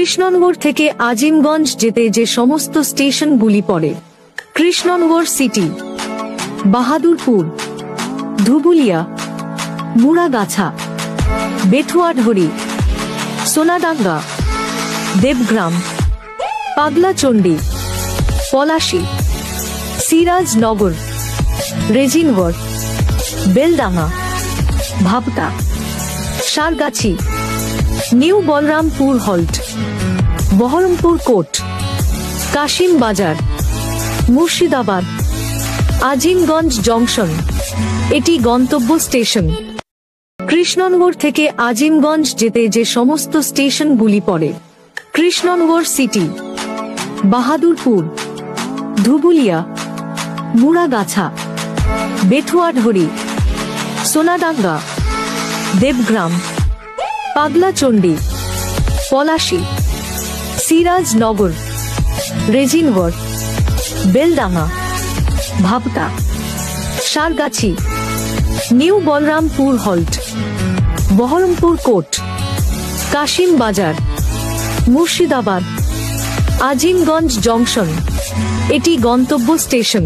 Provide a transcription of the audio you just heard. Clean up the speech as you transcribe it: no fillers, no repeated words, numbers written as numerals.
কৃষ্ণনগর থেকে আজিমগঞ্জ যেতে যে সমস্ত স্টেশনগুলি পড়ে: Krishnanagar City, Bahadurpur, Dhubulia, Muragachha, Bethuadahari, Sonadanga, Debagram, Paglachandi, Palashi, Sirajnagar, Rejinagar, Beldanga, Bhabta, Sargachhi, New Balarampur Halt, Baharampur Court, Cossimbazar, Murshidabad, Azimganj junction এটি গন্তব্য স্টেশন। কৃষ্ণনগর থেকে আজিমগঞ্জ যেতে যে সমস্ত স্টেশনগুলি পড়ে: Krishnanagar City, Bahadurpur, Dhubulia, Muragachha, Bethuadahari, Sonadanga, Debagram, Paglachandi, Palashi, Sirajnagar, Rejinagar, Beldanga, Bhabta, Sargachhi, New Balarampur Halt, Baharampur Court, Cossimbazar, Murshidabad, Azimganj junction এটি গন্তব্য স্টেশন।